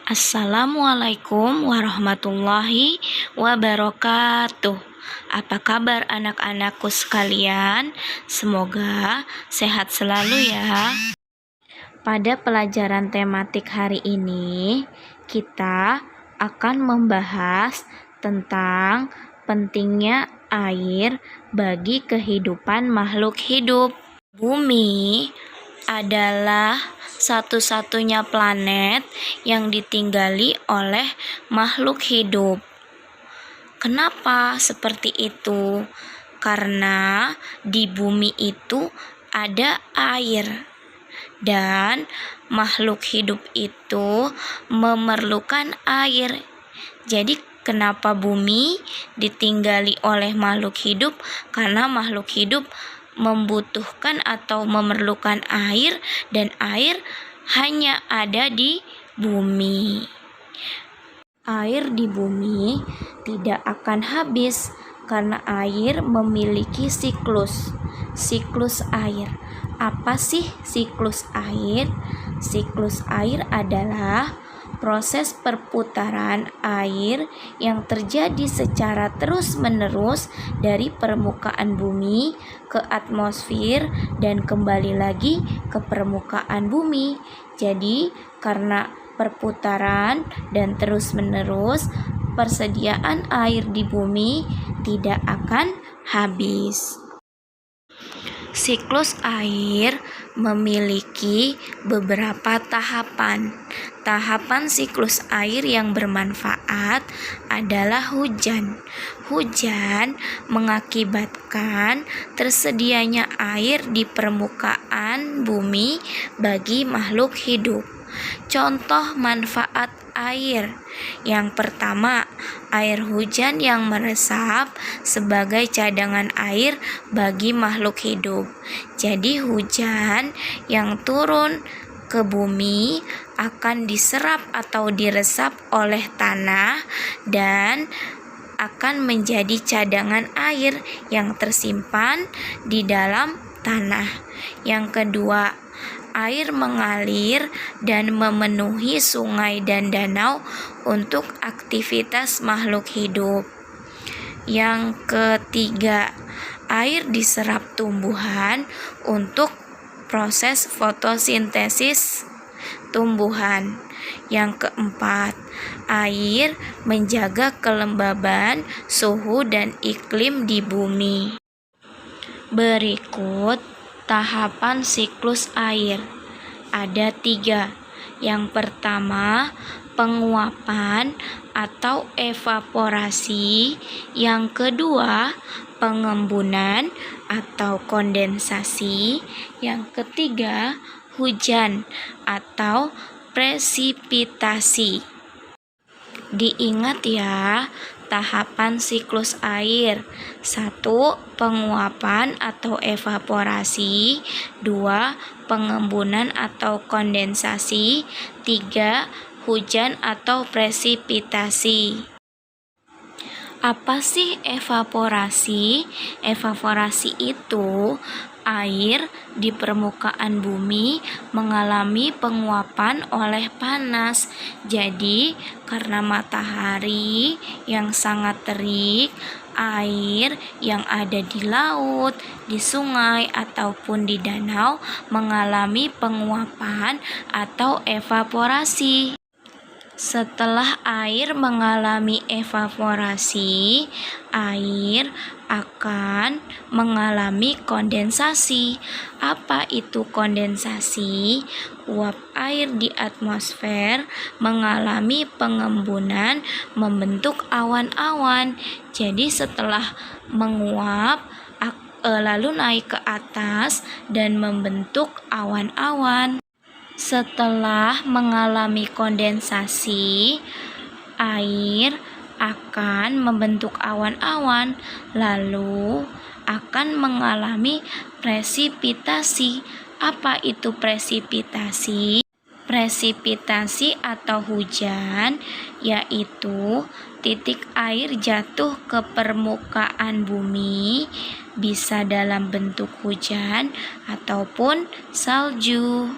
Assalamualaikum warahmatullahi wabarakatuh. Apa kabar anak-anakku sekalian? Semoga sehat selalu ya. Pada pelajaran tematik hari ini, kita akan membahas tentang pentingnya air bagi kehidupan makhluk hidup. Bumi adalah satu-satunya planet yang ditinggali oleh makhluk hidup. Kenapa seperti itu? Karena di bumi itu ada air dan makhluk hidup itu memerlukan air. Jadi kenapa bumi ditinggali oleh makhluk hidup? Karena makhluk hidup membutuhkan atau memerlukan air, dan air hanya ada di bumi. Air di bumi tidak akan habis karena air memiliki siklus air. Apa sih siklus air? Siklus air adalah proses perputaran air yang terjadi secara terus-menerus dari permukaan bumi ke atmosfer dan kembali lagi ke permukaan bumi. Jadi, karena perputaran dan terus-menerus, persediaan air di bumi tidak akan habis. Siklus air memiliki beberapa tahapan. Tahapan siklus air yang bermanfaat adalah hujan. Hujan mengakibatkan tersedianya air di permukaan bumi bagi makhluk hidup. Contoh manfaat air. Yang pertama, air hujan yang meresap sebagai cadangan air bagi makhluk hidup. Jadi hujan yang turun ke bumi akan diserap atau diresap oleh tanah dan akan menjadi cadangan air yang tersimpan di dalam tanah. Yang kedua, air mengalir dan memenuhi sungai dan danau untuk aktivitas makhluk hidup. Yang ketiga, air diserap tumbuhan untuk proses fotosintesis tumbuhan. Yang keempat, air menjaga kelembaban, suhu, dan iklim di bumi. Berikut tahapan siklus air. Ada 3. Yang pertama, penguapan atau evaporasi. Yang kedua, pengembunan atau kondensasi. Yang ketiga, hujan atau presipitasi. Diingat ya, tahapan siklus air. 1. Penguapan atau evaporasi. 2. Pengembunan atau kondensasi. 3. Hujan atau presipitasi. Apa sih evaporasi? Evaporasi itu air di permukaan bumi mengalami penguapan oleh panas. Jadi, karena matahari yang sangat terik, air yang ada di laut, di sungai, ataupun di danau mengalami penguapan atau evaporasi. Setelah air mengalami evaporasi, air akan mengalami kondensasi. Apa itu kondensasi? Uap air di atmosfer mengalami pengembunan membentuk awan-awan. Jadi setelah menguap lalu naik ke atas dan membentuk awan-awan. Setelah mengalami kondensasi, air akan membentuk awan-awan, lalu akan mengalami presipitasi. Apa itu presipitasi? Presipitasi atau hujan yaitu titik air jatuh ke permukaan bumi, bisa dalam bentuk hujan ataupun salju.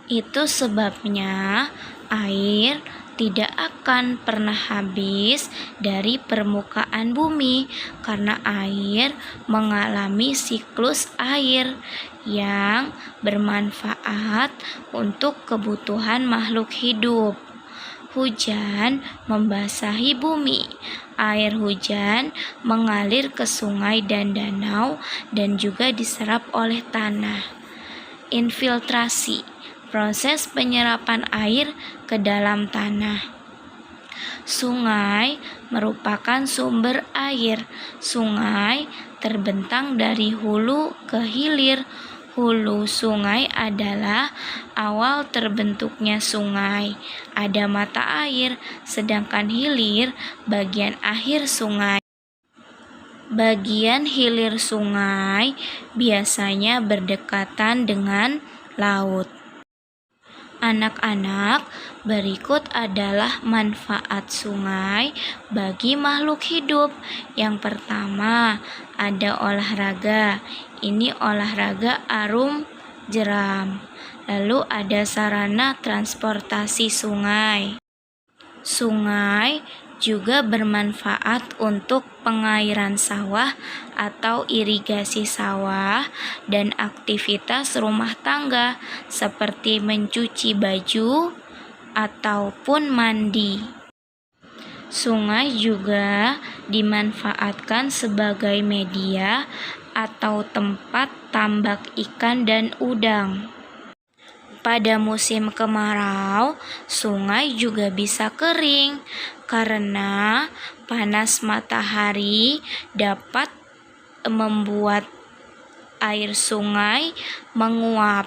Itu sebabnya air tidak akan pernah habis dari permukaan bumi karena air mengalami siklus air yang bermanfaat untuk kebutuhan makhluk hidup. Hujan membasahi bumi. Air hujan mengalir ke sungai dan danau dan juga diserap oleh tanah. Infiltrasi, proses penyerapan air ke dalam tanah. Sungai merupakan sumber air. Sungai terbentang dari hulu ke hilir. Hulu sungai adalah awal terbentuknya sungai. Ada mata air, sedangkan hilir bagian akhir sungai. Bagian hilir sungai biasanya berdekatan dengan laut. Anak-anak, berikut adalah manfaat sungai bagi makhluk hidup. Yang pertama, ada olahraga. Ini olahraga arum jeram. Lalu ada sarana transportasi sungai. Sungai juga bermanfaat untuk pengairan sawah atau irigasi sawah dan aktivitas rumah tangga seperti mencuci baju ataupun mandi. Sungai juga dimanfaatkan sebagai media atau tempat tambak ikan dan udang. Pada musim kemarau, sungai juga bisa kering karena panas matahari dapat membuat air sungai menguap.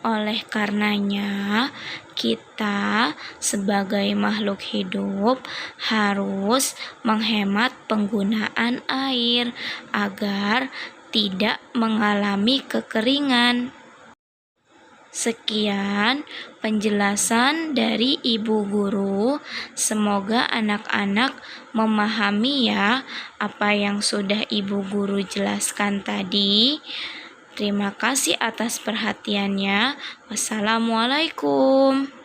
Oleh karenanya, kita sebagai makhluk hidup harus menghemat penggunaan air agar tidak mengalami kekeringan. Sekian penjelasan dari Ibu Guru. Semoga anak-anak memahami ya apa yang sudah Ibu Guru jelaskan tadi. Terima kasih atas perhatiannya. Wassalamualaikum.